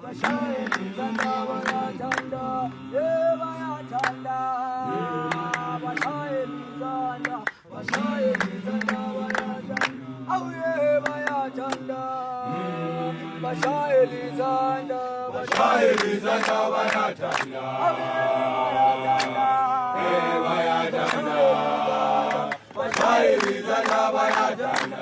bashayelizanda bayathanda bayathanda bashayelizanda bayathanda awuye bayathanda bashayelizanda bayathanda Bashayelizanda bayathanda